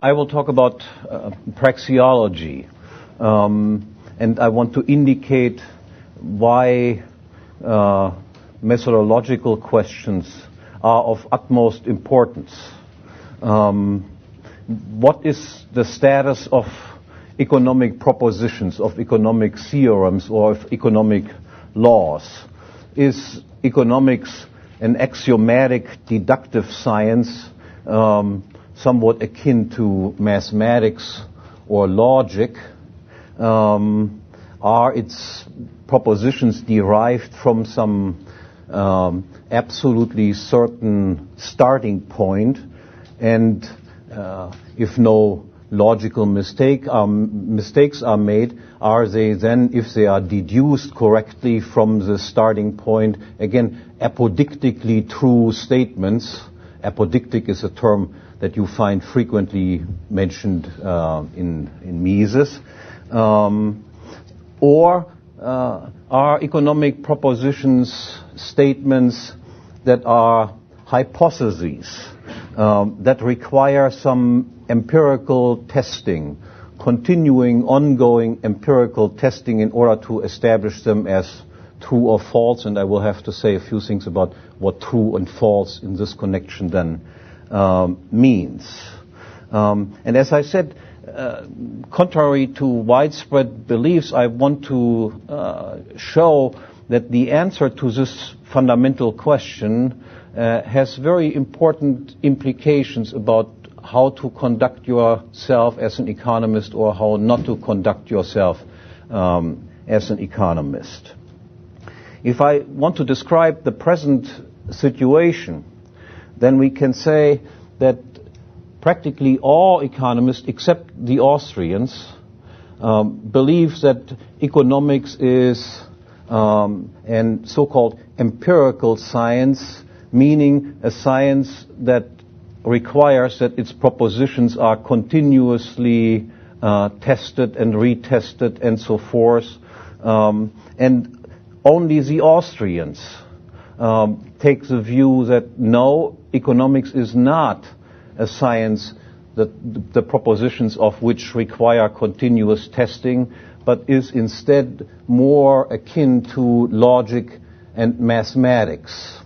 I will talk about praxeology, and I want to indicate why methodological questions are of utmost importance. What is the status of economic propositions, of economic theorems, or of economic laws? Is economics an axiomatic deductive science, somewhat akin to mathematics or logic? Are its propositions derived from some absolutely certain starting point? And if no logical mistakes are made, are they then, if they are deduced correctly from the starting point, again, apodictically true statements? Apodictic is a term that you find frequently mentioned in Mises. Or are economic propositions statements that are hypotheses that require some empirical testing, continuing, ongoing empirical testing in order to establish them as true or false? And I will have to say a few things about what true and false in this connection then means. And as I said, contrary to widespread beliefs, I want to show that the answer to this fundamental question has very important implications about how to conduct yourself as an economist or how not to conduct yourself as an economist. If I want to describe the present situation, then we can say that practically all economists, except the Austrians, believe that economics is an so-called empirical science, meaning a science that requires that its propositions are continuously tested and retested and so forth. And only the Austrians take the view that no, economics is not a science that the propositions of which require continuous testing, but is instead more akin to logic and mathematics.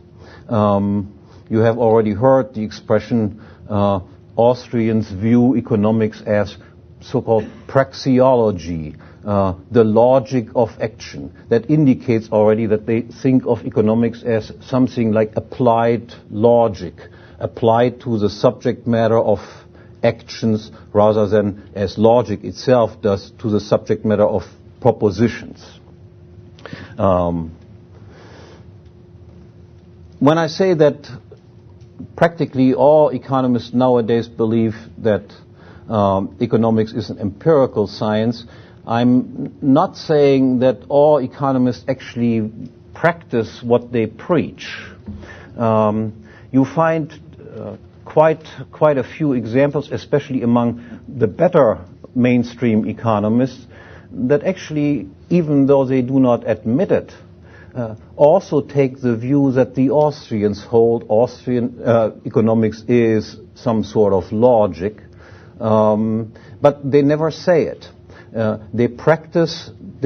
You have already heard the expression, Austrians view economics as so-called praxeology, the logic of action. That indicates already that they think of economics as something like applied logic, applied to the subject matter of actions rather than as logic itself does to the subject matter of propositions. When I say that practically all economists nowadays believe that economics is an empirical science, I'm not saying that all economists actually practice what they preach. You find quite a few examples, especially among the better mainstream economists, that actually, even though they do not admit it, also take the view that the Austrians hold Austrian economics is some sort of logic, but they never say it. They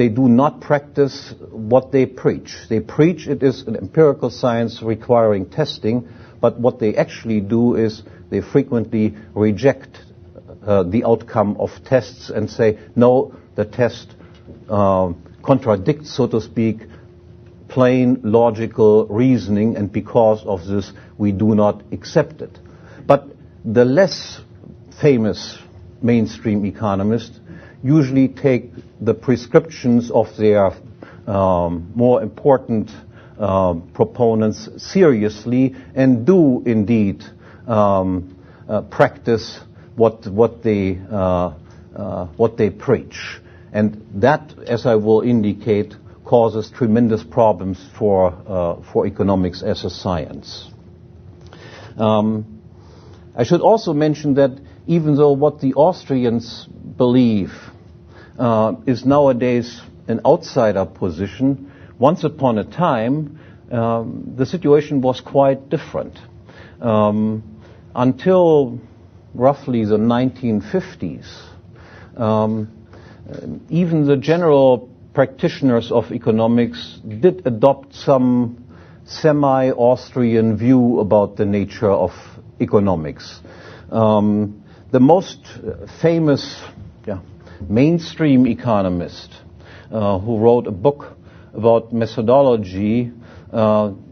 do not practice what they preach. They preach it is an empirical science requiring testing, but what they actually do is they frequently reject the outcome of tests and say, no, the test contradicts, so to speak, plain logical reasoning, and because of this we do not accept it. But the less famous mainstream economists usually take the prescriptions of their more important proponents seriously and do indeed practice what they preach. And that, as I will indicate, causes tremendous problems for economics as a science. I should also mention that even though what the Austrians believe is nowadays an outsider position, once upon a time the situation was quite different. Until roughly the 1950s, even the general practitioners of economics did adopt some semi-Austrian view about the nature of economics. The most famous mainstream economist who wrote a book about methodology,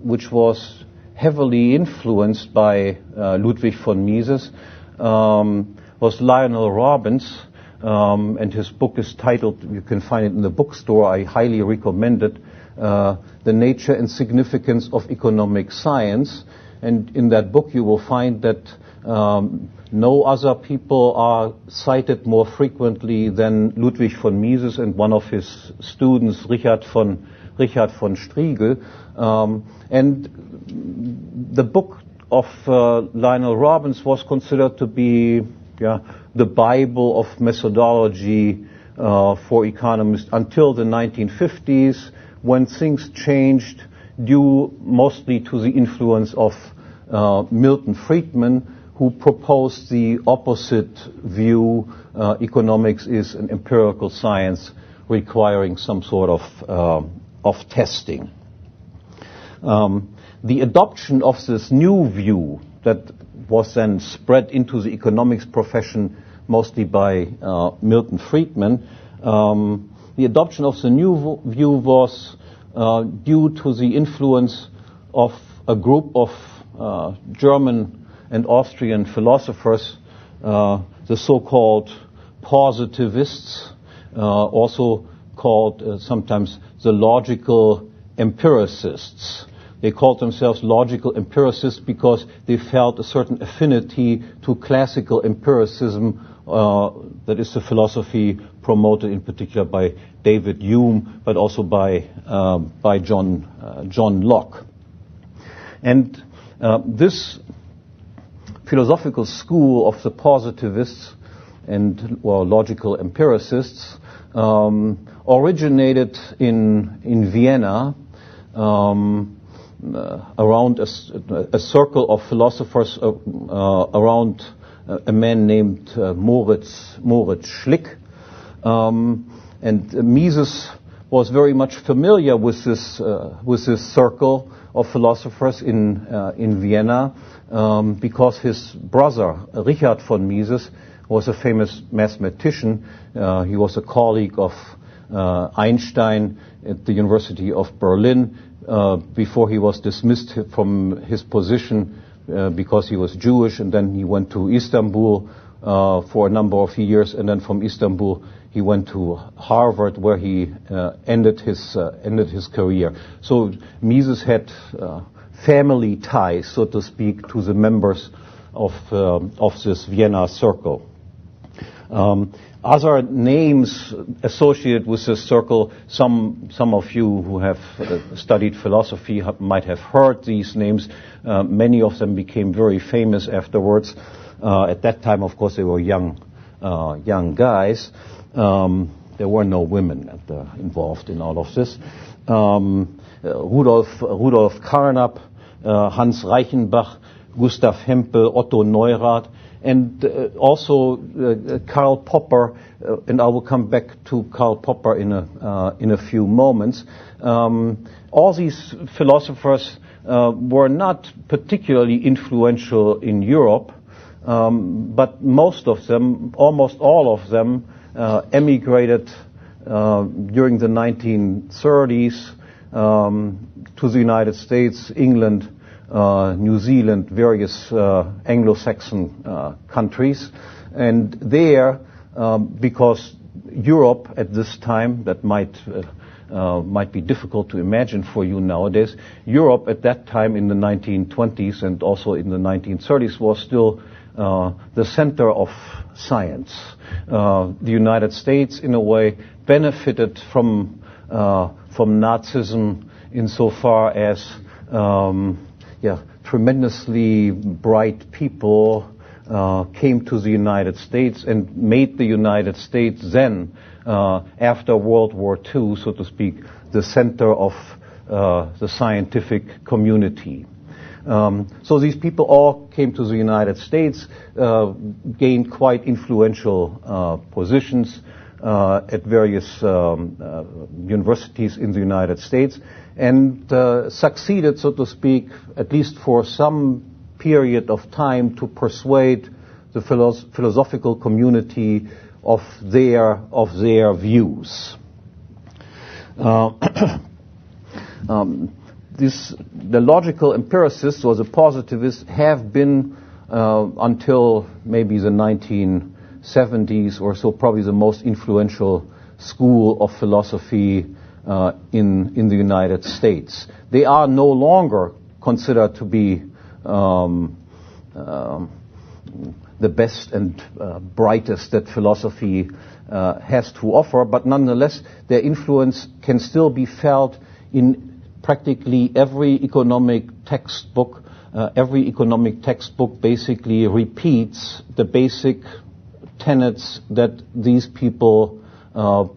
which was heavily influenced by Ludwig von Mises, was Lionel Robbins, and his book is titled, you can find it in the bookstore, I highly recommend it, The Nature and Significance of Economic Science. And in that book you will find that no other people are cited more frequently than Ludwig von Mises and one of his students, Richard von Striegel. And the book of Lionel Robbins was considered to be the Bible of methodology for economists until the 1950s, when things changed due mostly to the influence of Milton Friedman, who proposed the opposite view. Economics is an empirical science requiring some sort of testing. The adoption of this new view that was then spread into the economics profession mostly by Milton Friedman, the adoption of the new view was due to the influence of a group of German and Austrian philosophers, the so-called positivists, also called sometimes the logical empiricists. They called themselves logical empiricists because they felt a certain affinity to classical empiricism, that is the philosophy promoted in particular by David Hume, but also by John Locke. And this philosophical school of the positivists and logical empiricists originated in Vienna around a circle of philosophers around a man named Moritz Schlick. And Mises was very much familiar with this circle of philosophers in Vienna because his brother Richard von Mises was a famous mathematician. He was a colleague of Einstein at the University of Berlin before he was dismissed from his position because he was Jewish, and then he went to Istanbul for a number of years, and then from Istanbul he went to Harvard, where he ended his career. So Mises had family ties, so to speak, to the members of this Vienna circle. Other names associated with this circle, some of you who have studied philosophy might have heard these names. Many of them became very famous afterwards. At that time, of course, they were young guys. There were no women involved in all of this. Rudolf Carnap, Hans Reichenbach, Gustav Hempel, Otto Neurath, and also Karl Popper, and I will come back to Karl Popper in a few moments. All these philosophers were not particularly influential in Europe, but most of them, almost all of them, emigrated during the 1930s to the United States, England, New Zealand, various Anglo-Saxon countries. And there, because Europe at this time, that might be difficult to imagine for you nowadays, Europe at that time in the 1920s and also in the 1930s was still the center of science. The United States, in a way, benefited from Nazism insofar as tremendously bright people came to the United States and made the United States then, after World War II, so to speak, the center of the scientific community. So these people all came to the United States, gained quite influential positions at various universities in the United States, and succeeded, so to speak, at least for some period of time, to persuade the philosophical community of their views. The logical empiricists or the positivists have been until maybe the 1970s or so probably the most influential school of philosophy in the United States. They are no longer considered to be the best and brightest that philosophy has to offer, but nonetheless their influence can still be felt in practically every economic textbook. Every economic textbook basically repeats the basic tenets that these people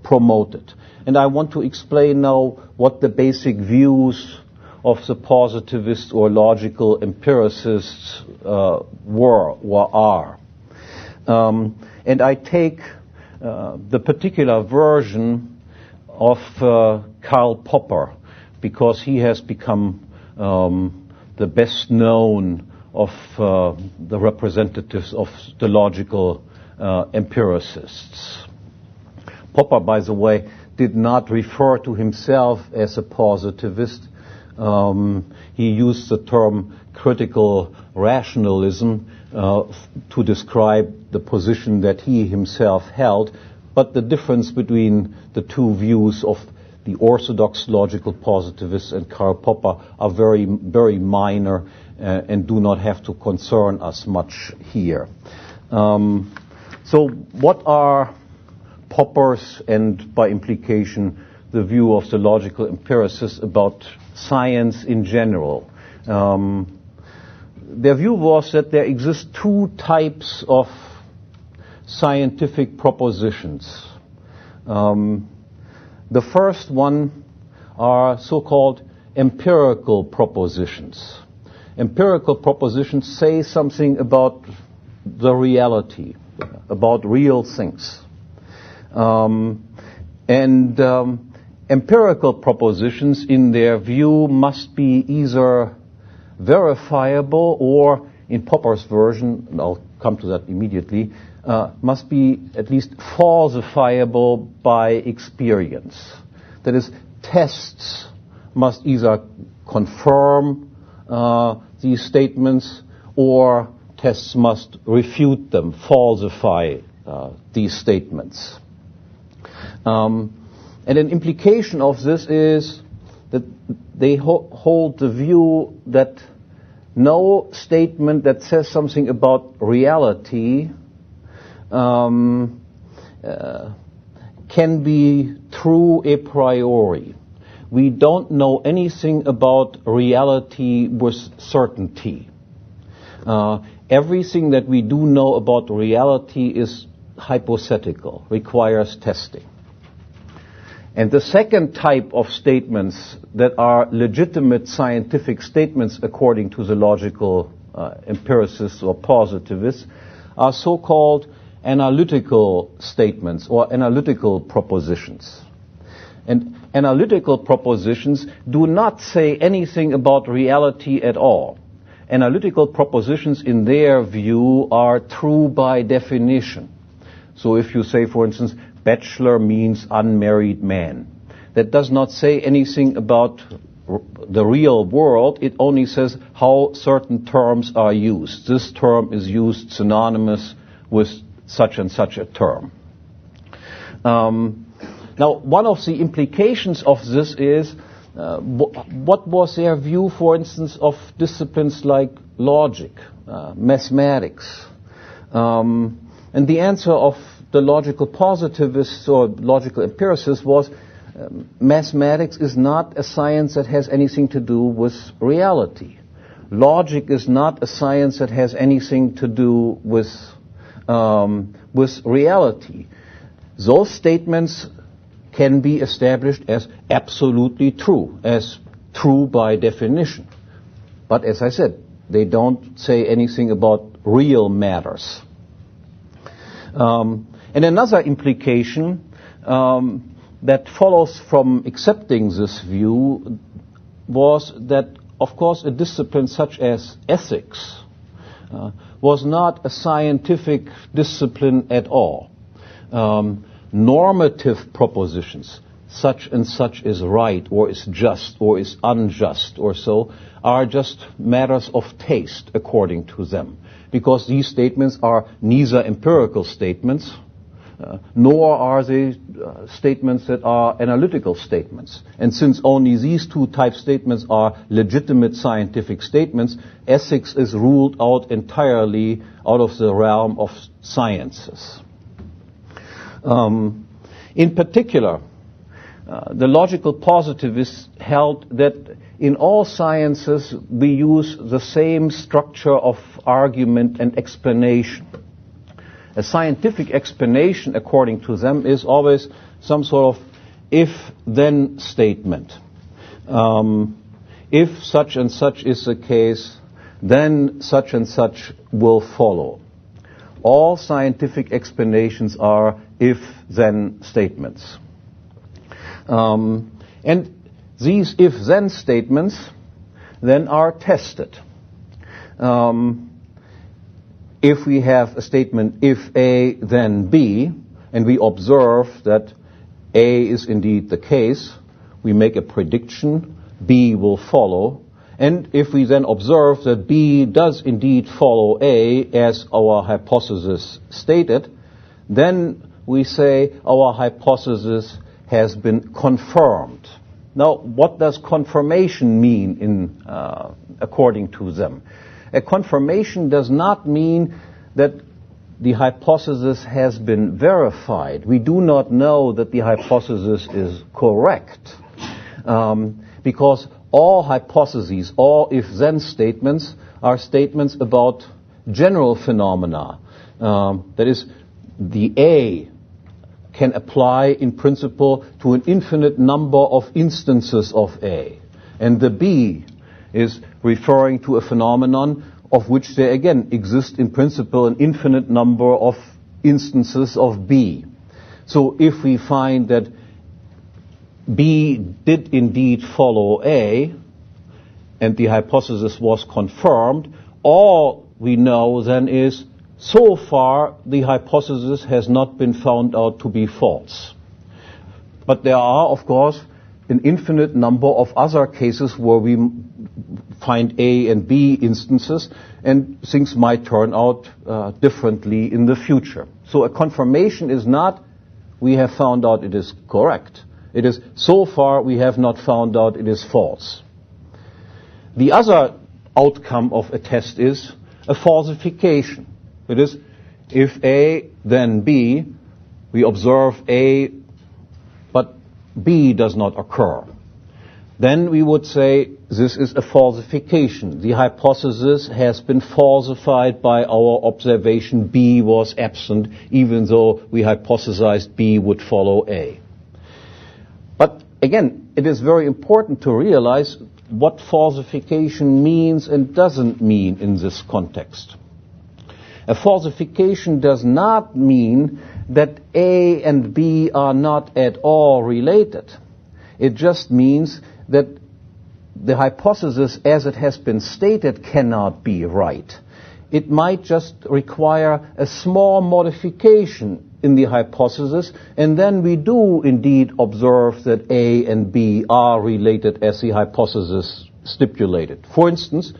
promoted. And I want to explain now what the basic views of the positivists or logical empiricists were or are. And I take the particular version of Karl Popper, because he has become the best known of the representatives of the logical empiricists. Popper, by the way, did not refer to himself as a positivist. He used the term critical rationalism to describe the position that he himself held, but the difference between the two views of the orthodox logical positivists and Karl Popper are very, very minor and do not have to concern us much here. So what are Popper's and, by implication, the view of the logical empiricists about science in general? Their view was that there exist two types of scientific propositions. The first one are so-called empirical propositions. Empirical propositions say something about the reality, about real things. Empirical propositions, in their view, must be either verifiable or, in Popper's version, and I'll come to that immediately, must be at least falsifiable by experience. That is, tests must either confirm these statements or tests must refute them, falsify these statements. And an implication of this is that they hold the view that no statement that says something about reality can be true a priori. We don't know anything about reality with certainty. Everything that we do know about reality is hypothetical, requires testing. And the second type of statements that are legitimate scientific statements according to the logical empiricists or positivists are so-called analytical statements or analytical propositions. And analytical propositions do not say anything about reality at all. Analytical propositions, in their view, are true by definition. So if you say, for instance, bachelor means unmarried man, that does not say anything about the real world. It only says how certain terms are used. This term is used synonymous with such and such a term. Now, one of the implications of this is what was their view, for instance, of disciplines like logic, mathematics? And the answer of the logical positivists or logical empiricists was mathematics is not a science that has anything to do with reality. Logic is not a science that has anything to do with reality. Those statements can be established as absolutely true, as true by definition. But as I said, they don't say anything about real matters. And another implication that follows from accepting this view was that, of course, a discipline such as ethics was not a scientific discipline at all. Normative propositions, such and such is right or is just or is unjust or so, are just matters of taste according to them. Because these statements are neither empirical statements, nor are they statements that are analytical statements. And since only these two type statements are legitimate scientific statements, ethics is ruled out entirely out of the realm of sciences. In particular, the logical positivists held that in all sciences we use the same structure of argument and explanation. A scientific explanation, according to them, is always some sort of if-then statement. If such and such is the case, then such and such will follow. All scientific explanations are if-then statements. And these if-then statements then are tested. If we have a statement, if A, then B, and we observe that A is indeed the case, we make a prediction, B will follow. And if we then observe that B does indeed follow A, as our hypothesis stated, then we say our hypothesis has been confirmed. Now, what does confirmation mean according to them? A confirmation does not mean that the hypothesis has been verified. We do not know that the hypothesis is correct, because all hypotheses, all if-then statements, are statements about general phenomena. That is, the A can apply in principle to an infinite number of instances of A, and the B is referring to a phenomenon of which there again exist in principle an infinite number of instances of B. So if we find that B did indeed follow A, and the hypothesis was confirmed, all we know then is, so far the hypothesis has not been found out to be false. But there are, of course, an infinite number of other cases where we find A and B instances, and things might turn out differently in the future. So a confirmation is not, we have found out it is correct. It is, so far we have not found out it is false. The other outcome of a test is a falsification. It is, if A, then B, we observe A, but B does not occur. Then we would say this is a falsification. The hypothesis has been falsified by our observation B was absent, even though we hypothesized B would follow A. But again, it is very important to realize what falsification means and doesn't mean in this context. A falsification does not mean that A and B are not at all related. It just means that the hypothesis as it has been stated cannot be right. It might just require a small modification in the hypothesis, and then we do indeed observe that A and B are related as the hypothesis stipulated. For instance,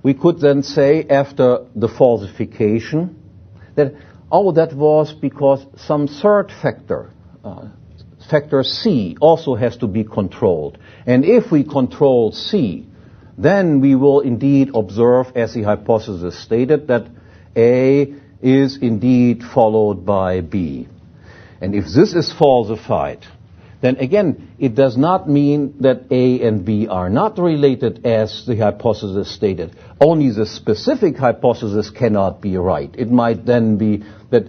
we could then say after the falsification that, oh, that was because some third factor, factor C, also has to be controlled. And if we control C, then we will indeed observe, as the hypothesis stated, that A is indeed followed by B. And if this is falsified, then again, it does not mean that A and B are not related as the hypothesis stated. Only the specific hypothesis cannot be right. It might then be that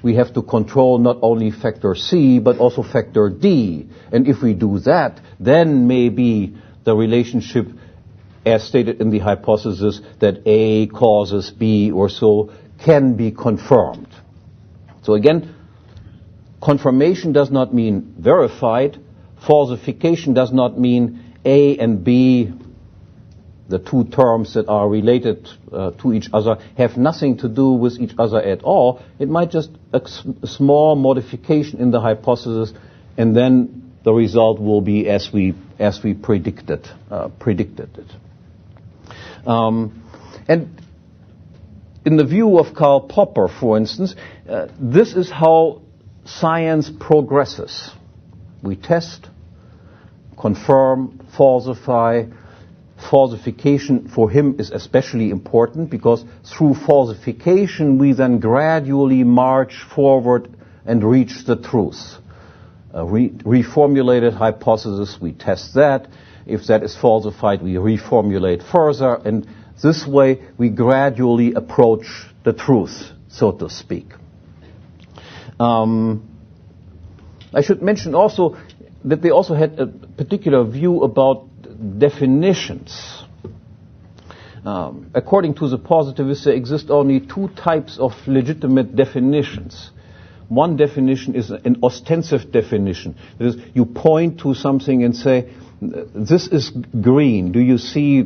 we have to control not only factor C, but also factor D. And if we do that, then maybe the relationship as stated in the hypothesis that A causes B or so, can be confirmed. So again, confirmation does not mean verified. Falsification does not mean A and B, the two terms that are related to each other, have nothing to do with each other at all. It might just a small modification in the hypothesis, and then the result will be as we predicted it. And in the view of Karl Popper, for instance, this is how science progresses. We test, confirm, falsify. Falsification for him is especially important because through falsification we then gradually march forward and reach the truth. A reformulated hypothesis, we test that. If that is falsified, we reformulate further, and this way we gradually approach the truth, so to speak. I should mention also that they also had a particular view about definitions. According to the positivists, there exist only two types of legitimate definitions. One definition is an ostensive definition. That is, you point to something and say, this is green. Do you see,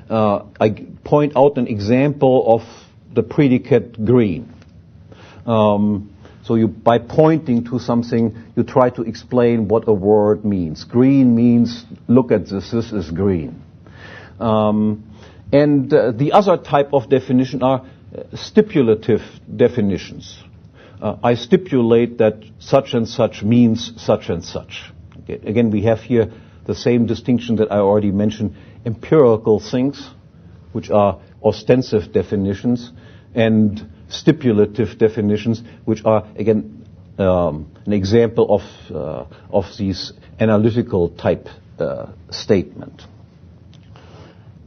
I point out an example of the predicate green. So by pointing to something, you try to explain what a word means. Green means, look at this is green. And the other type of definition are stipulative definitions. I stipulate that such and such means such and such. Okay. Again, we have here the same distinction that I already mentioned, empirical things, which are ostensive definitions, and stipulative definitions, which are, again, an example of these analytical type statement.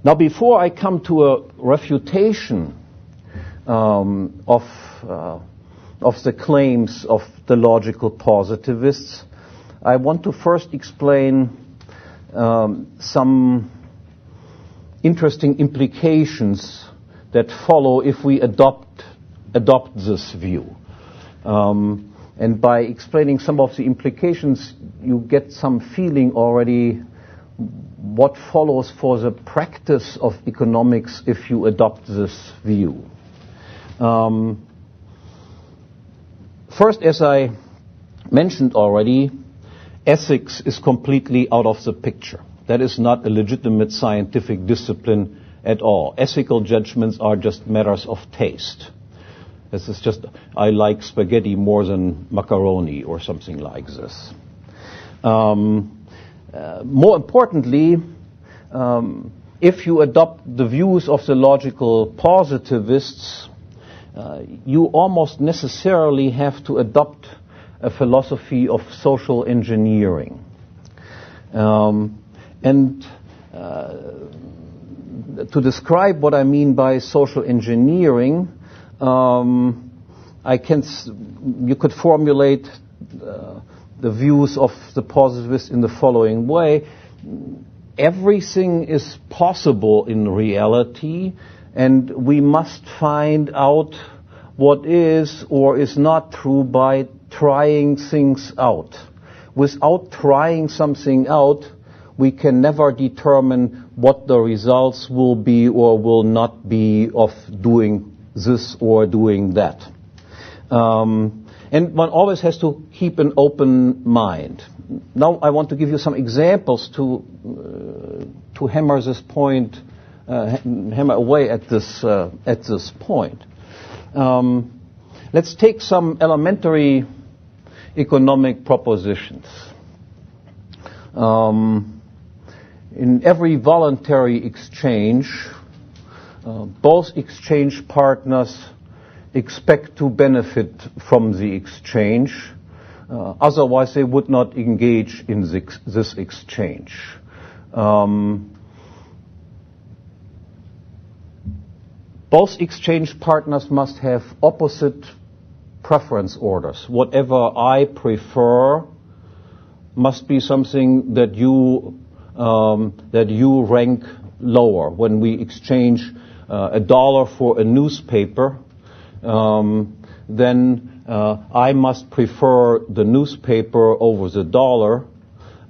Now, before I come to a refutation of the claims of the logical positivists, I want to first explain some interesting implications that follow if we adopt this view. And by explaining some of the implications, you get some feeling already what follows for the practice of economics if you adopt this view. First, as I mentioned already, ethics is completely out of the picture. That is not a legitimate scientific discipline at all. Ethical judgments are just matters of taste. This is just, I like spaghetti more than macaroni or something like this. More importantly, if you adopt the views of the logical positivists, you almost necessarily have to adopt a philosophy of social engineering. And to describe what I mean by social engineering, you could formulate the views of the positivists in the following way. Everything is possible in reality, and we must find out what is or is not true by trying things out. Without trying something out, we can never determine what the results will be or will not be of doing this or doing that. And one always has to keep an open mind. Now I want to give you some examples to hammer this point, hammer away at this point. Let's take some elementary economic propositions. In every voluntary exchange, both exchange partners expect to benefit from the exchange. Otherwise, they would not engage in this exchange. Both exchange partners must have opposite preference orders. Whatever I prefer must be something that you that you rank lower. When we exchange $1 for a newspaper, then I must prefer the newspaper over the dollar,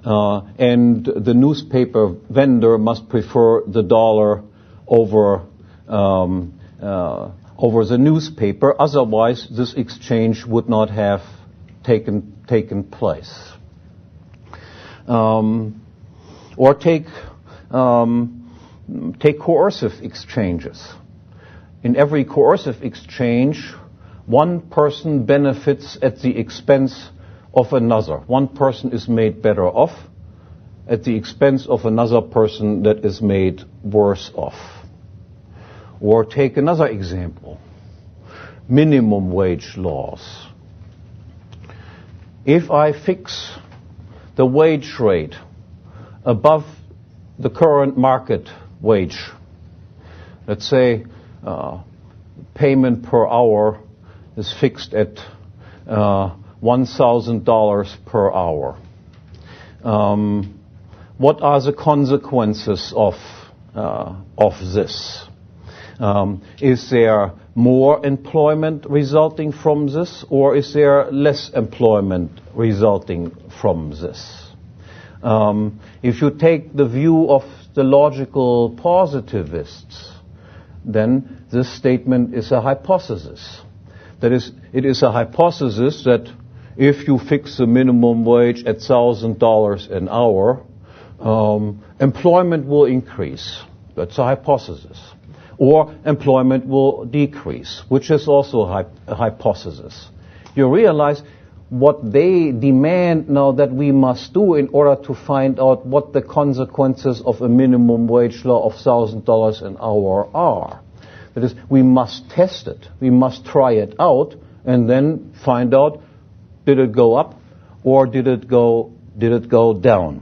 and the newspaper vendor must prefer the dollar over the newspaper. Otherwise, this exchange would not have taken place. Or take coercive exchanges. In every coercive exchange, one person benefits at the expense of another. One person is made better off at the expense of another person that is made worse off. Or take another example, minimum wage laws. If I fix the wage rate above the current market wage, let's say payment per hour is fixed at $1,000 per hour. What are the consequences of this? Is there more employment resulting from this, or is there less employment resulting from this? If you take the view of the logical positivists, then this statement is a hypothesis. That is, it is a hypothesis that if you fix the minimum wage at $1,000 an hour, employment will increase. That's a hypothesis. Or employment will decrease, which is also a hypothesis. You realize what they demand now that we must do in order to find out what the consequences of a minimum wage law of $1,000 an hour are. That is, we must test it. We must try it out and then find out, did it go up or did it go down?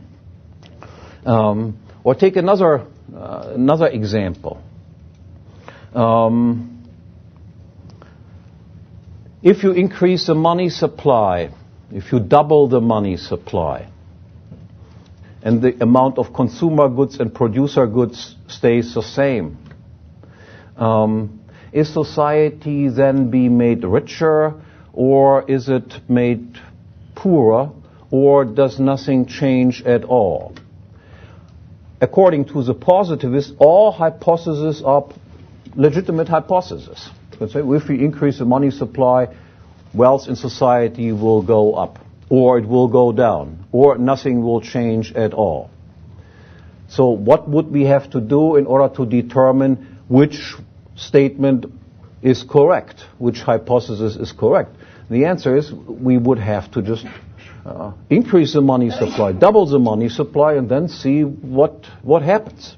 Or take another example. If you increase the money supply, if you double the money supply, and the amount of consumer goods and producer goods stays the same, is society then be made richer, or is it made poorer, or does nothing change at all? According to the positivists, all hypotheses are legitimate hypothesis. Let's say if we increase the money supply, wealth in society will go up, or it will go down, or nothing will change at all. So what would we have to do in order to determine which statement is correct, which hypothesis is correct? The answer is we would have to just increase the money supply, double the money supply, and then see what happens.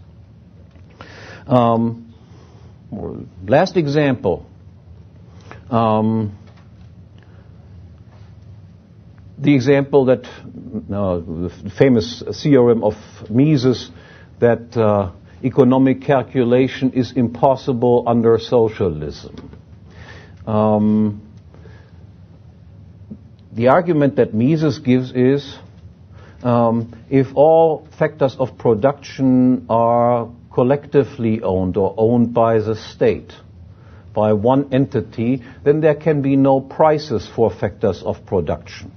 Last example. The example that the famous theorem of Mises that economic calculation is impossible under socialism. The argument that Mises gives is if all factors of production are collectively owned or owned by the state, by one entity, then there can be no prices for factors of production.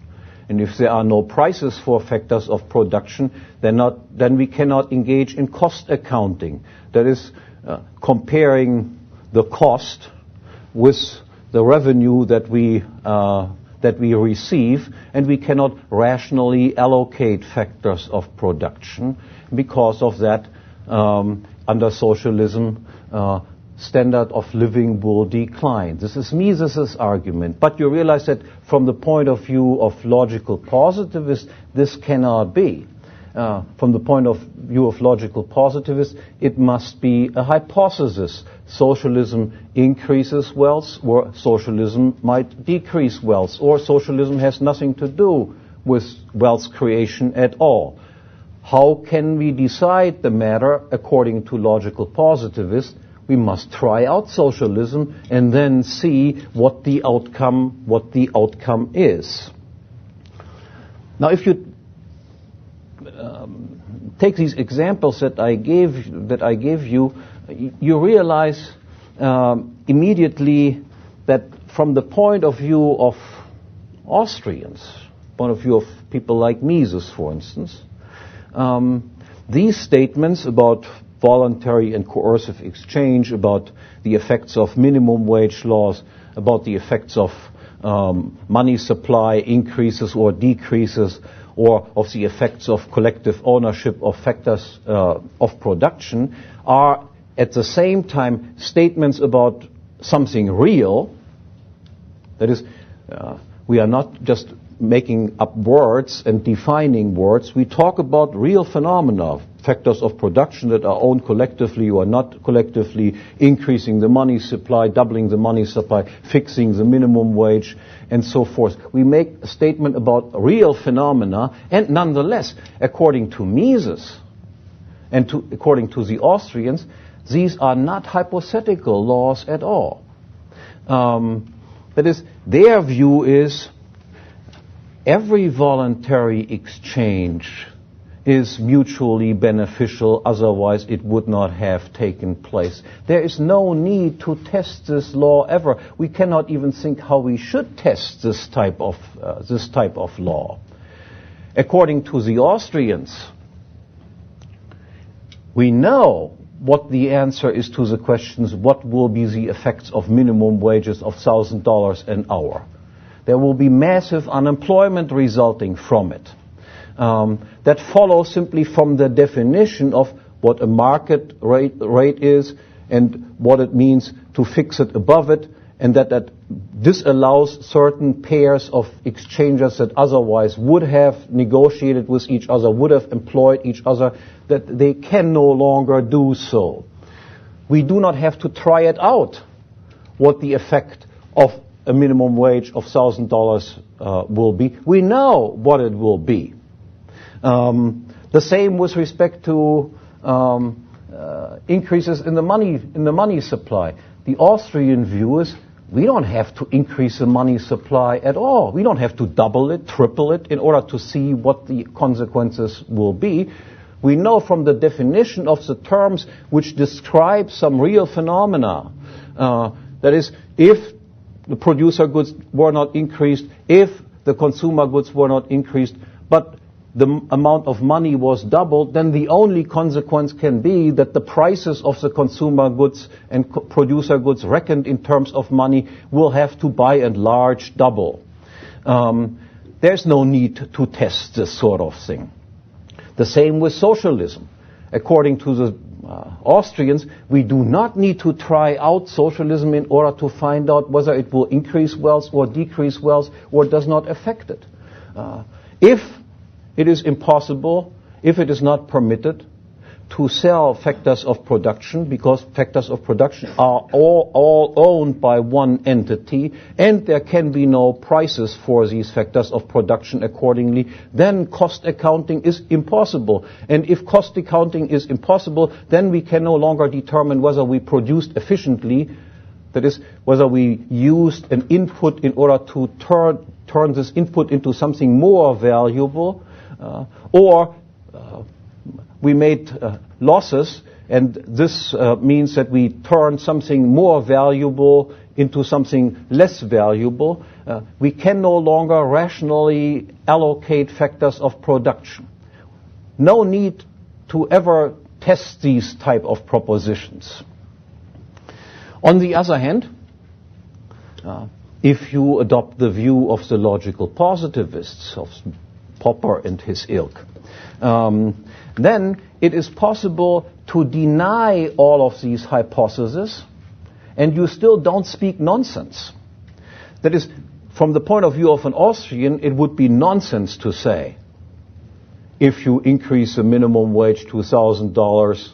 And if there are no prices for factors of production, then we cannot engage in cost accounting. That is, comparing the cost with the revenue that we receive, and we cannot rationally allocate factors of production. Because of that, under socialism, standard of living will decline. This is Mises' argument. But you realize that from the point of view of logical positivists, this cannot be. From the point of view of logical positivists, it must be a hypothesis. Socialism increases wealth, or socialism might decrease wealth, or socialism has nothing to do with wealth creation at all. How can we decide the matter according to logical positivists? We must try out socialism and then see what the outcome is. Now, if you take these examples that I gave you, you realize immediately that from the point of view of Austrians, point of view of people like Mises, for instance, these statements about voluntary and coercive exchange, about the effects of minimum wage laws, about the effects of money supply increases or decreases, or of the effects of collective ownership of factors of production, are at the same time statements about something real. That is, we are not just making up words and defining words. We talk about real phenomena, factors of production that are owned collectively or not collectively, increasing the money supply, doubling the money supply, fixing the minimum wage, and so forth. We make a statement about real phenomena, and nonetheless, according to Mises and according to the Austrians, these are not hypothetical laws at all. That is, their view is every voluntary exchange is mutually beneficial, otherwise it would not have taken place. There is no need to test this law ever. We cannot even think how we should test this type of law. According to the Austrians, we know what the answer is to the questions, what will be the effects of minimum wages of $1,000 an hour? There will be massive unemployment resulting from it. That follows simply from the definition of what a market rate is and what it means to fix it above it, and that disallows certain pairs of exchangers that otherwise would have negotiated with each other, would have employed each other, that they can no longer do so. We do not have to try it out, what the effect of a minimum wage of $1,000 will be. We know what it will be. The same with respect to increases in the money supply. The Austrian view is we don't have to increase the money supply at all. We don't have to double it, triple it in order to see what the consequences will be. We know from the definition of the terms which describe some real phenomena, that is, if the producer goods were not increased, if the consumer goods were not increased, but the amount of money was doubled, then the only consequence can be that the prices of the consumer goods and producer goods reckoned in terms of money will have to by and large double. There's no need to test this sort of thing. The same with socialism. According to the Austrians, we do not need to try out socialism in order to find out whether it will increase wealth or decrease wealth or does not affect it. If it is impossible, if it is not permitted, to sell factors of production, because factors of production are all owned by one entity, and there can be no prices for these factors of production accordingly, then cost accounting is impossible. And if cost accounting is impossible, then we can no longer determine whether we produced efficiently, that is, whether we used an input in order to turn this input into something more valuable, or we made losses, and this means that we turn something more valuable into something less valuable. We can no longer rationally allocate factors of production. No need to ever test these type of propositions. On the other hand, if you adopt the view of the logical positivists, of Popper and his ilk, then it is possible to deny all of these hypotheses and you still don't speak nonsense. That is, from the point of view of an Austrian, it would be nonsense to say, if you increase the minimum wage to $1,000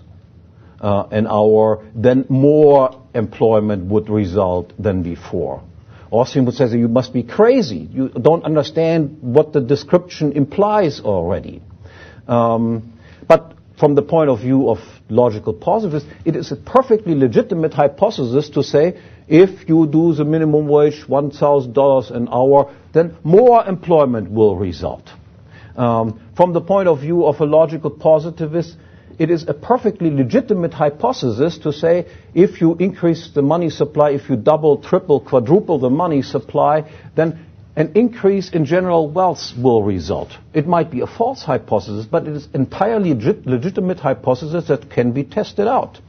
an hour, then more employment would result than before. Austrian would say that you must be crazy. You don't understand what the description implies already. But from the point of view of logical positivists, it is a perfectly legitimate hypothesis to say, if you do the minimum wage $1,000 an hour, then more employment will result. From the point of view of a logical positivist, it is a perfectly legitimate hypothesis to say if you increase the money supply, if you double, triple, quadruple the money supply, then an increase in general wealth will result. It might be a false hypothesis, but it is entirely legitimate hypothesis that can be tested out.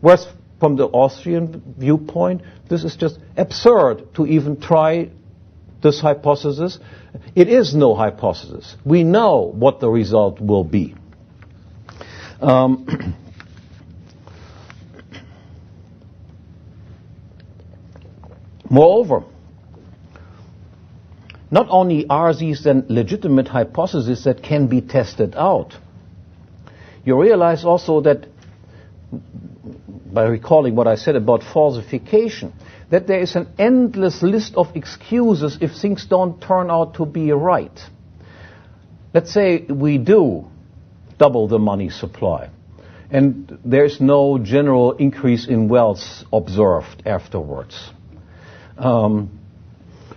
Whereas from the Austrian viewpoint, this is just absurd to even try this hypothesis. It is no hypothesis. We know what the result will be. Moreover, not only are these then legitimate hypotheses that can be tested out, you realize also that, by recalling what I said about falsification, that there is an endless list of excuses if things don't turn out to be right. Let's say we do double the money supply, and there's no general increase in wealth observed afterwards.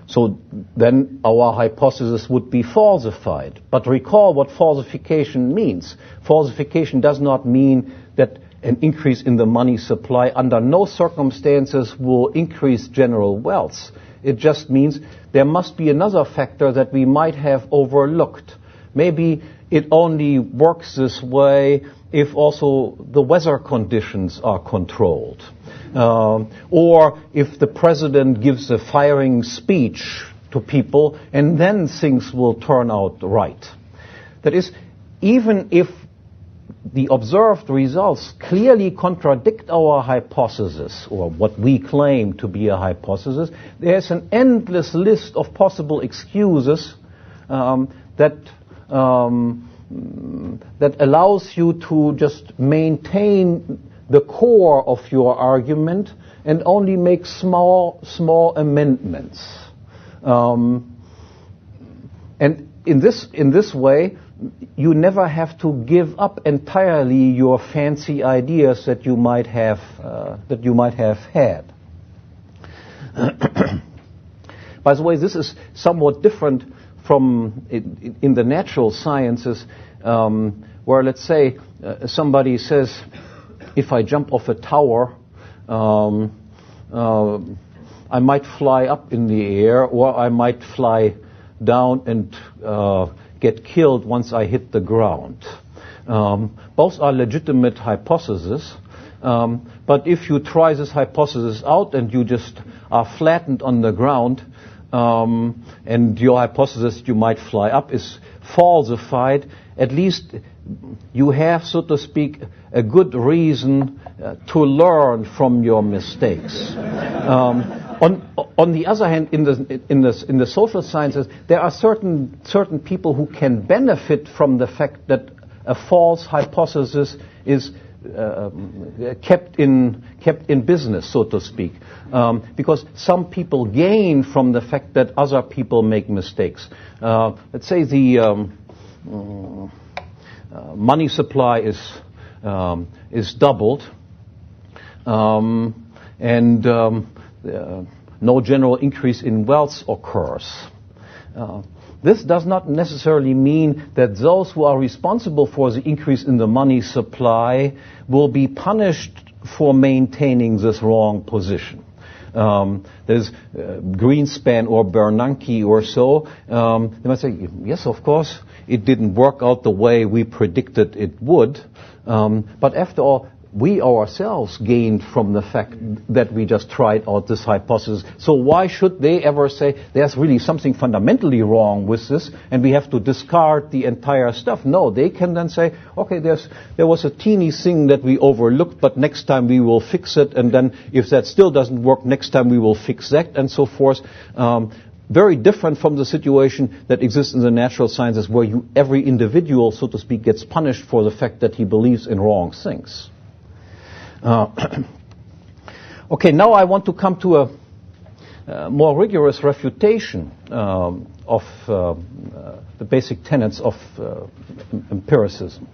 So then our hypothesis would be falsified. But recall what falsification means. Falsification does not mean that an increase in the money supply under no circumstances will increase general wealth. It just means there must be another factor that we might have overlooked. Maybe it only works this way if also the weather conditions are controlled. Or if the president gives a firing speech to people, and then things will turn out right. That is, even if the observed results clearly contradict our hypothesis, or what we claim to be a hypothesis, there's an endless list of possible excuses that allows you to just maintain the core of your argument and only make small amendments. And in this way, you never have to give up entirely your fancy ideas that you might have had. By the way, this is somewhat different from in the natural sciences, where, let's say, somebody says, if I jump off a tower, I might fly up in the air, or I might fly down and get killed once I hit the ground. Both are legitimate hypotheses, but if you try this hypothesis out and you just are flattened on the ground, and your hypothesis you might fly up is falsified, at least you have, so to speak, a good reason to learn from your mistakes. On the other hand, in the social sciences, there are certain people who can benefit from the fact that a false hypothesis is kept in business, so to speak, because some people gain from the fact that other people make mistakes. Let's say the money supply is doubled, and no general increase in wealth occurs. This does not necessarily mean that those who are responsible for the increase in the money supply will be punished for maintaining this wrong position. There's Greenspan or Bernanke or so. They might say, yes, of course, it didn't work out the way we predicted it would. But after all, we ourselves gained from the fact that we just tried out this hypothesis. So why should they ever say there's really something fundamentally wrong with this and we have to discard the entire stuff? No, they can then say, okay, there was a teeny thing that we overlooked, but next time we will fix it, and then if that still doesn't work, next time we will fix that, and so forth. Very different from the situation that exists in the natural sciences, where every individual, so to speak, gets punished for the fact that he believes in wrong things. Okay, now I want to come to a more rigorous refutation of the basic tenets of empiricism.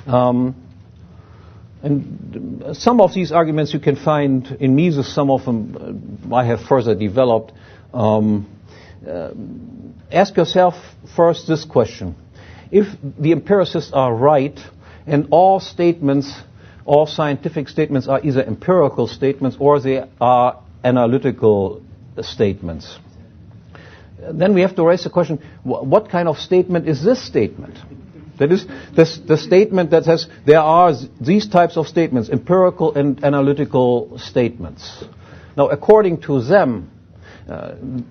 And some of these arguments you can find in Mises, some of them I have further developed. ask yourself first this question. If the empiricists are right, and all statements, all scientific statements are either empirical statements or they are analytical statements, then we have to raise the question, what kind of statement is this statement? That is, the statement that says there are these types of statements, empirical and analytical statements. Now, according to them,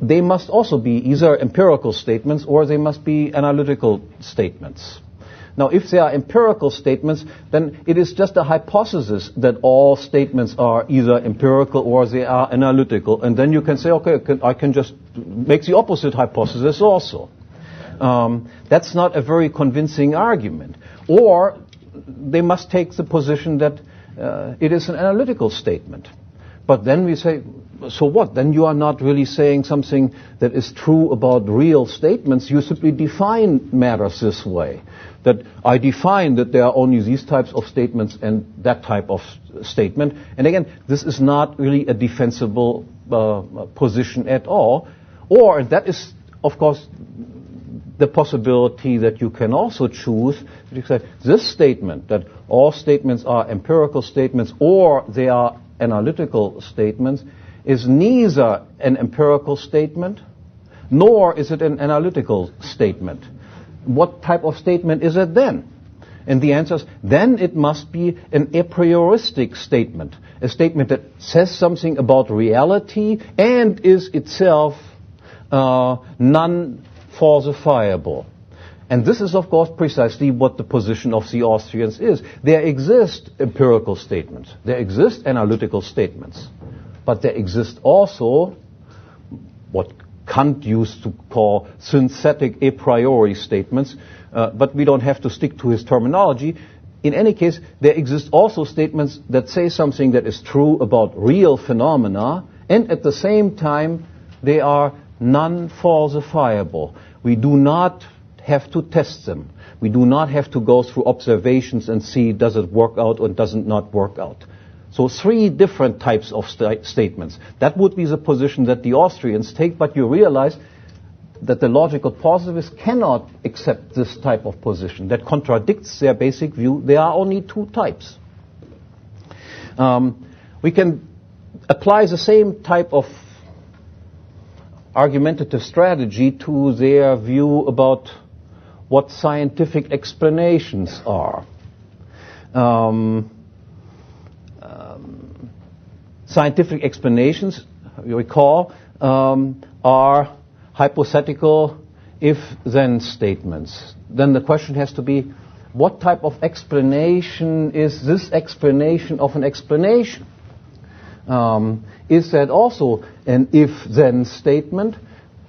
they must also be either empirical statements or they must be analytical statements. Now, if they are empirical statements, then it is just a hypothesis that all statements are either empirical or they are analytical. And then you can say, okay, I can just make the opposite hypothesis also. That's not a very convincing argument. Or they must take the position that it is an analytical statement. But then we say, so what? Then you are not really saying something that is true about real statements. You simply define matters this way. That I define that there are only these types of statements and that type of statement. And again, this is not really a defensible position at all. Or that is, of course, the possibility that you can also choose. You say this statement, that all statements are empirical statements or they are analytical statements, is neither an empirical statement nor is it an analytical statement. What type of statement is it then? And the answer is, then it must be an a prioristic statement, a statement that says something about reality and is itself non-falsifiable. And this is, of course, precisely what the position of the Austrians is. There exist empirical statements, there exist analytical statements, but there exist also what Kant used to call synthetic a priori statements, but we don't have to stick to his terminology. In any case, there exist also statements that say something that is true about real phenomena, and at the same time, they are non-falsifiable. We do not have to test them. We do not have to go through observations and see does it work out or does it not work out. So 3 different types of statements. That would be the position that the Austrians take, but you realize that the logical positivists cannot accept this type of position. That contradicts their basic view. There are only 2 types. We can apply the same type of argumentative strategy to their view about what scientific explanations are. Scientific explanations, you recall, are hypothetical if-then statements. Then the question has to be, what type of explanation is this explanation of an explanation? Is that also an if-then statement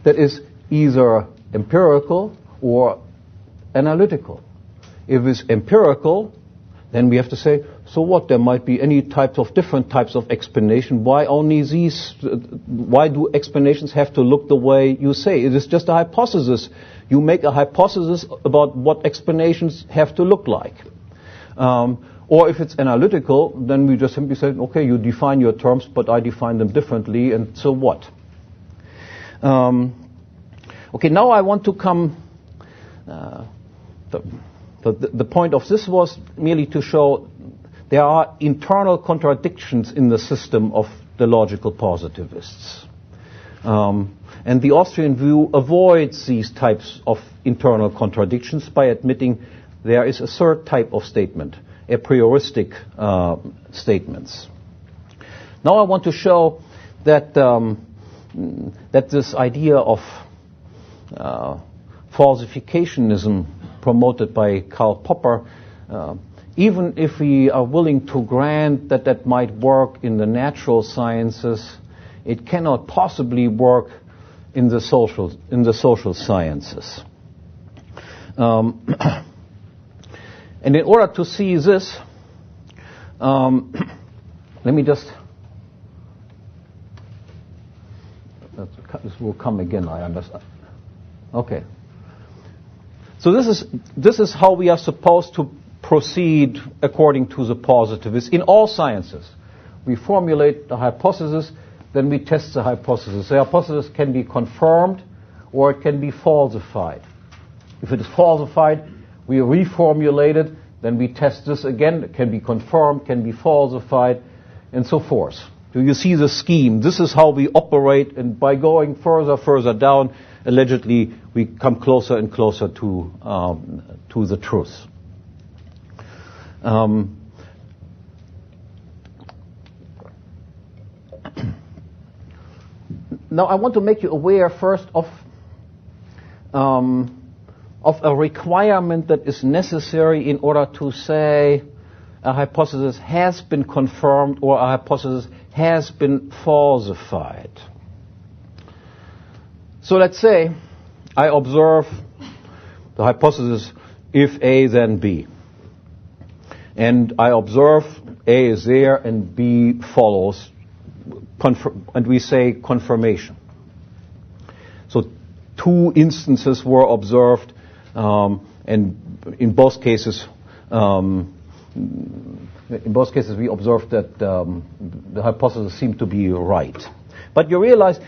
that is either empirical or analytical? If it's empirical, then we have to say, so what? There might be any types of different types of explanation. Why only these? Why do explanations have to look the way you say? It is just a hypothesis. You make a hypothesis about what explanations have to look like. Or if it's analytical, then we just simply say, okay, you define your terms, but I define them differently, and so what? Okay, now I want to come... The point of this was merely to show there are internal contradictions in the system of the logical positivists. And the Austrian view avoids these types of internal contradictions by admitting there is a third type of statement, a prioristic statements. Now I want to show that that this idea of falsificationism promoted by Karl Popper, even if we are willing to grant that that might work in the natural sciences, it cannot possibly work in the social sciences. And in order to see this, let me just... This will come again, I understand. Okay. So this is how we are supposed to proceed according to the positivists in all sciences. We formulate the hypothesis, then we test the hypothesis. The hypothesis can be confirmed or it can be falsified. If it is falsified, we reformulate it, then we test this again. It can be confirmed, can be falsified, and so forth. Do you see the scheme? This is how we operate, and by going further down, allegedly we come closer and closer to the truth. Now I want to make you aware first of a requirement that is necessary in order to say a hypothesis has been confirmed or a hypothesis has been falsified. So let's say I observe the hypothesis if A then B. And I observe A is there and B follows, and we say confirmation. So two instances were observed, and in both cases we observed that the hypothesis seemed to be right. But you realize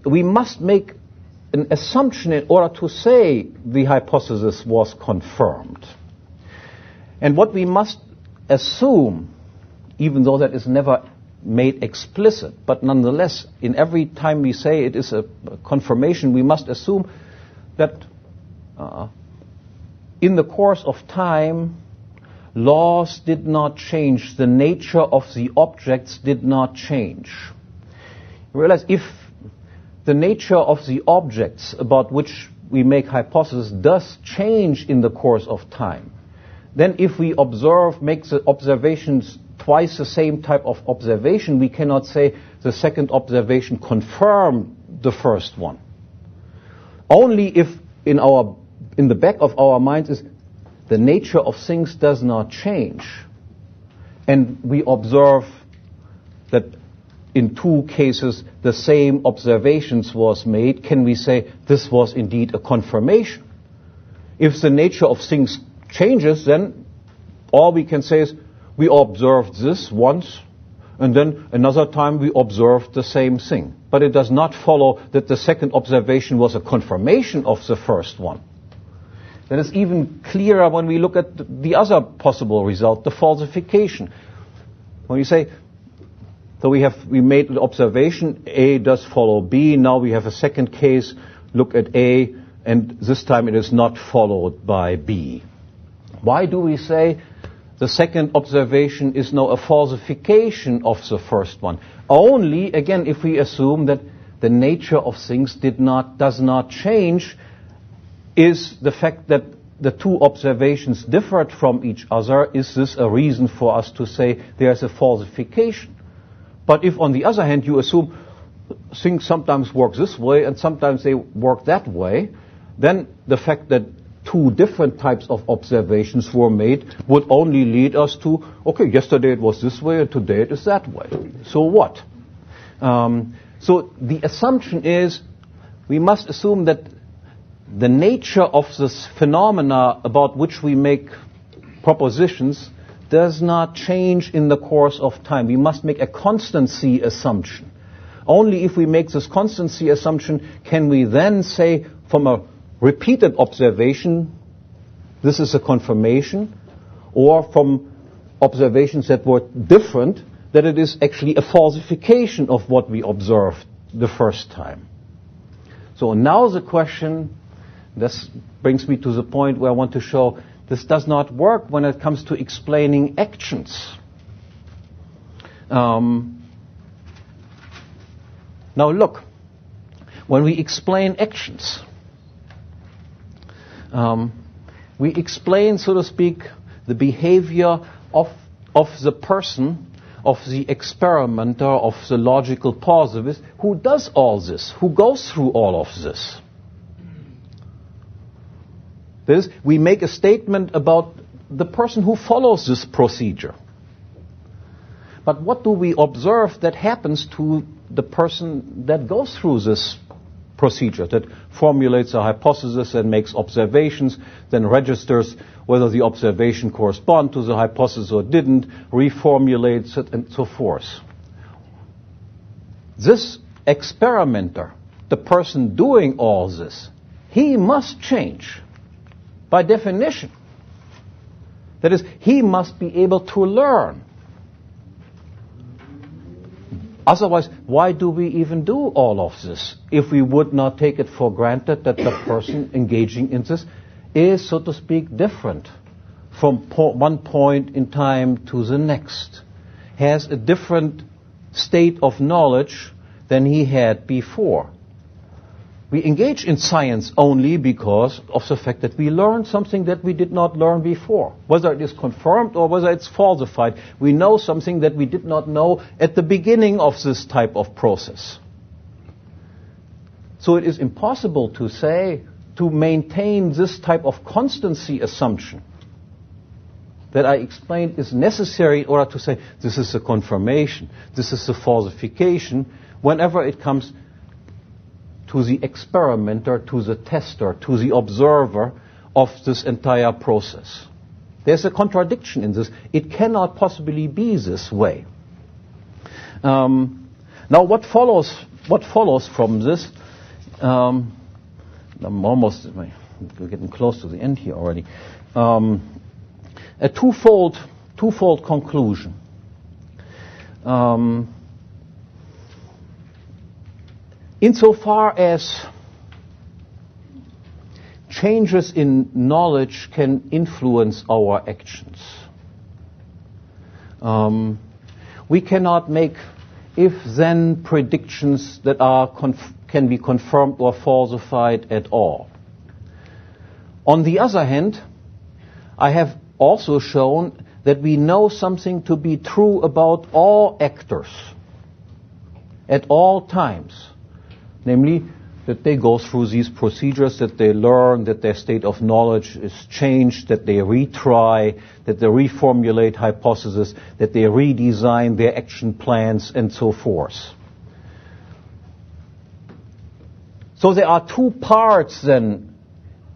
we must make an assumption in order to say the hypothesis was confirmed. And what we must assume, even though that is never made explicit, but nonetheless, in every time we say it is a confirmation, we must assume that in the course of time, laws did not change, the nature of the objects did not change. You realize if the nature of the objects about which we make hypotheses does change in the course of time, then if we make the observations twice the same type of observation, we cannot say the second observation confirmed the first one. Only if in the back of our minds is the nature of things does not change, and we observe that in two cases the same observations was made, can we say this was indeed a confirmation. If the nature of things changes, then all we can say is we observed this once, and then another time we observed the same thing. But it does not follow that the second observation was a confirmation of the first one. Then it's even clearer when we look at the other possible result, the falsification. When you say, so we made an observation, A does follow B, now we have a second case, look at A, and this time it is not followed by B. Why do we say the second observation is now a falsification of the first one? Only, again, if we assume that the nature of things does not change, is the fact that the two observations differed from each other, is this a reason for us to say there's a falsification? But if, on the other hand, you assume things sometimes work this way and sometimes they work that way, then the fact that two different types of observations were made would only lead us to, okay, yesterday it was this way and today it is that way. So what? So the assumption is we must assume that the nature of this phenomena about which we make propositions does not change in the course of time. We must make a constancy assumption. Only if we make this constancy assumption can we then say from a repeated observation, this is a confirmation, or from observations that were different, that it is actually a falsification of what we observed the first time. So now the question, this brings me to the point where I want to show this does not work when it comes to explaining actions. Now look, when we explain actions, we explain, so to speak, the behavior of the person, of the experimenter, of the logical positivist, who does all this, who goes through all of this. That is, we make a statement about the person who follows this procedure. But what do we observe that happens to the person that goes through this procedure, that formulates a hypothesis and makes observations, then registers whether the observation corresponded to the hypothesis or didn't, reformulates it, and so forth? This experimenter, the person doing all this, he must change by definition. That is, he must be able to learn. Otherwise, why do we even do all of this if we would not take it for granted that the person engaging in this is, so to speak, different from one point in time to the next, has a different state of knowledge than he had before? We engage in science only because of the fact that we learn something that we did not learn before. Whether it is confirmed or whether it's falsified, we know something that we did not know at the beginning of this type of process. So it is impossible to say, to maintain this type of constancy assumption that I explained is necessary in order to say this is a confirmation, this is a falsification, whenever it comes to the experimenter, to the tester, to the observer of this entire process. There's a contradiction in this. It cannot possibly be this way. Now, what follows from this? I'm almost we're getting close to the end here already. A twofold conclusion. Insofar as changes in knowledge can influence our actions, we cannot make if-then predictions that can be confirmed or falsified at all. On the other hand, I have also shown that we know something to be true about all actors at all times. Namely, that they go through these procedures, that they learn, that their state of knowledge is changed, that they retry, that they reformulate hypotheses, that they redesign their action plans, and so forth. So there are two parts then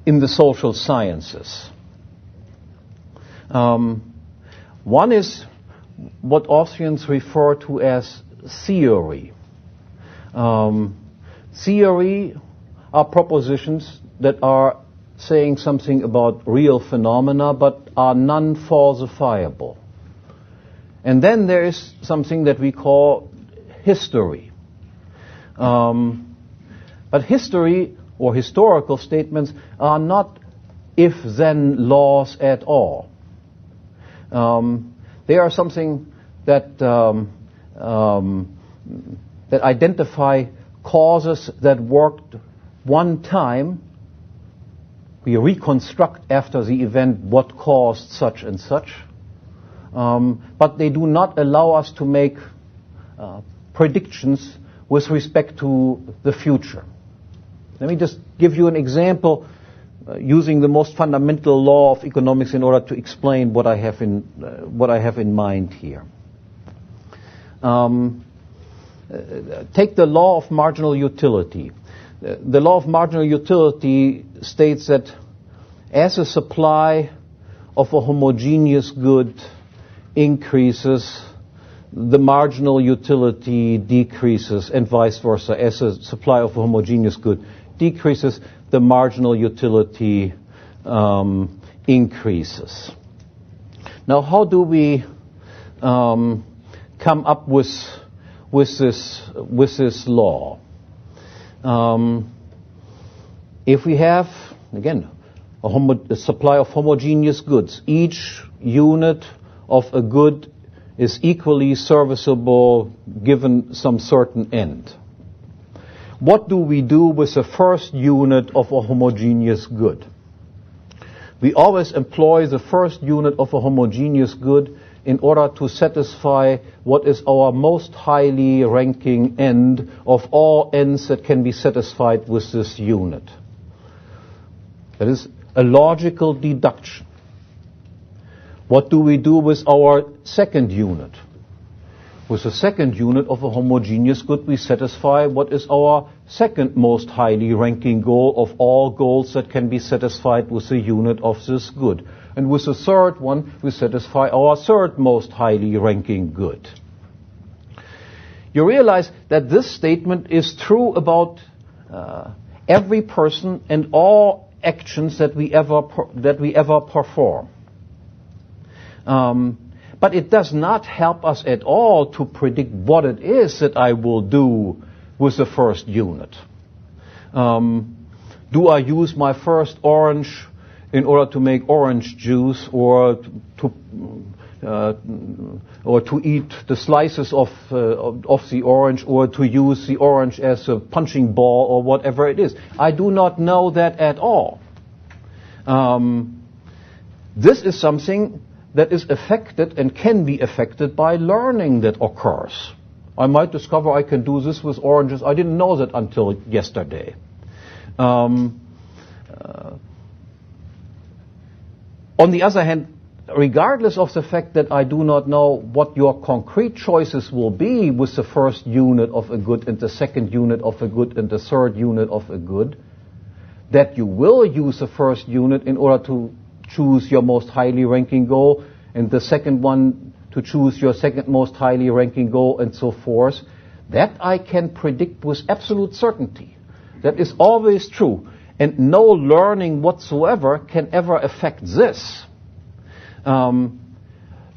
in the social sciences. One is what Austrians refer to as theory. Theory are propositions that are saying something about real phenomena but are non-falsifiable. And then there is something that we call history. But history or historical statements are not if-then laws at all. They are something that that identify causes that worked one time. We reconstruct after the event what caused such and such. But they do not allow us to make predictions with respect to the future. Let me just give you an example using the most fundamental law of economics in order to explain what I have in mind here. Take the law of marginal utility. The law of marginal utility states that as a supply of a homogeneous good increases, the marginal utility decreases, and vice versa. As a supply of a homogeneous good decreases, the marginal utility increases. Now, how do we come up with this law? If we have, again, a supply of homogeneous goods, each unit of a good is equally serviceable given some certain end. What do we do with the first unit of a homogeneous good? We always employ the first unit of a homogeneous good in order to satisfy what is our most highly ranking end of all ends that can be satisfied with this unit. That is a logical deduction. What do we do with our second unit? With the second unit of a homogeneous good, we satisfy what is our second most highly ranking goal of all goals that can be satisfied with the unit of this good. And with the third one, we satisfy our third most highly ranking good. You realize that this statement is true about every person and all actions that we ever perform. But it does not help us at all to predict what it is that I will do with the first unit. Do I use my first orange in order to make orange juice, or to eat the slices of the orange, or to use the orange as a punching ball, or whatever it is? I do not know that at all. This is something that is affected and can be affected by learning that occurs. I might discover I can do this with oranges. I didn't know that until yesterday. On the other hand, regardless of the fact that I do not know what your concrete choices will be with the first unit of a good and the second unit of a good and the third unit of a good, that you will use the first unit in order to choose your most highly ranking goal, and the second one to choose your second most highly ranking goal, and so forth, that I can predict with absolute certainty. That is always true. And no learning whatsoever can ever affect this.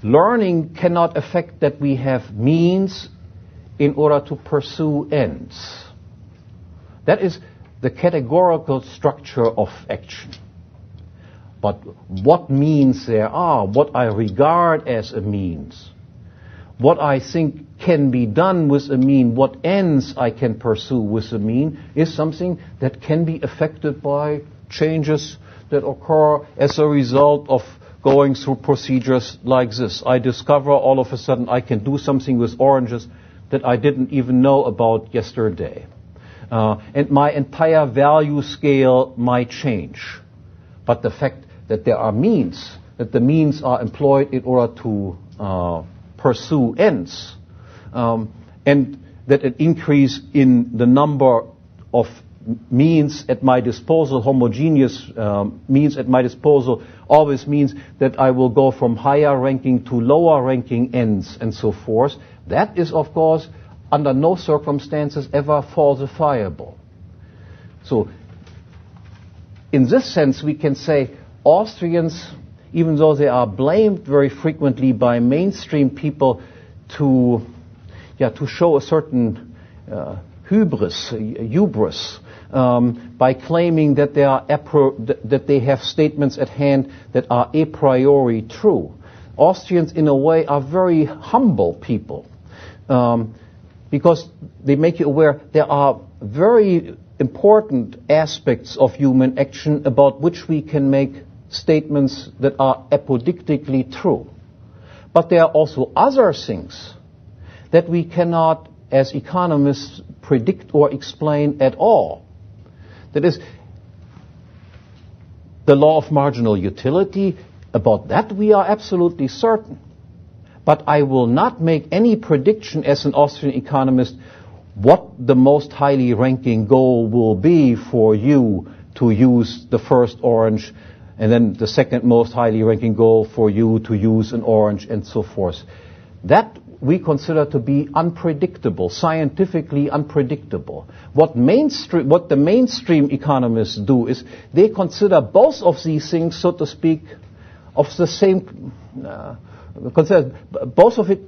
Learning cannot affect that we have means in order to pursue ends. That is the categorical structure of action. But what means there are, what I regard as a means, what I think can be done with a mean, what ends I can pursue with a mean, is something that can be affected by changes that occur as a result of going through procedures like this. I discover all of a sudden I can do something with oranges that I didn't even know about yesterday. And my entire value scale might change. But the fact that there are means, that the means are employed in order to pursue ends, and that an increase in the number of means at my disposal, homogeneous means at my disposal, always means that I will go from higher ranking to lower ranking ends and so forth. That is, of course, under no circumstances ever falsifiable. So, in this sense, we can say Austrians, even though they are blamed very frequently by mainstream people to show a certain hubris, by claiming that that they have statements at hand that are a priori true. Austrians, in a way, are very humble people, because they make you aware there are very important aspects of human action about which we can make statements that are apodictically true. But there are also other things that we cannot, as economists, predict or explain at all. That is, the law of marginal utility, about that we are absolutely certain. But I will not make any prediction as an Austrian economist what the most highly ranking goal will be for you to use the first orange, and then the second most highly ranking goal for you to use an orange, and so forth. That we consider to be unpredictable, scientifically unpredictable. What the mainstream economists do is they consider both of these things, so to speak, of the same, consider both of it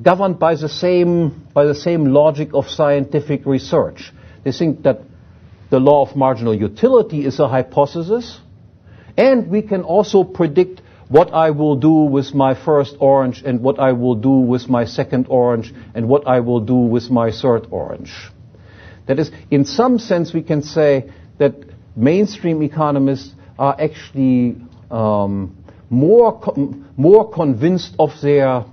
governed by the same logic of scientific research. They think that the law of marginal utility is a hypothesis, and we can also predict what I will do with my first orange, and what I will do with my second orange, and what I will do with my third orange. That is, in some sense, we can say that mainstream economists are actually more convinced of their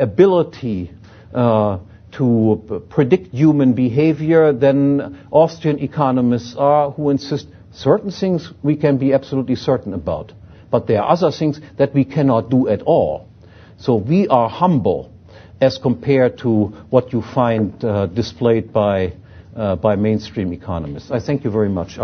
ability to predict human behavior than Austrian economists are, who insist certain things we can be absolutely certain about, but there are other things that we cannot do at all. So we are humble as compared to what you find displayed by mainstream economists. I thank you very much.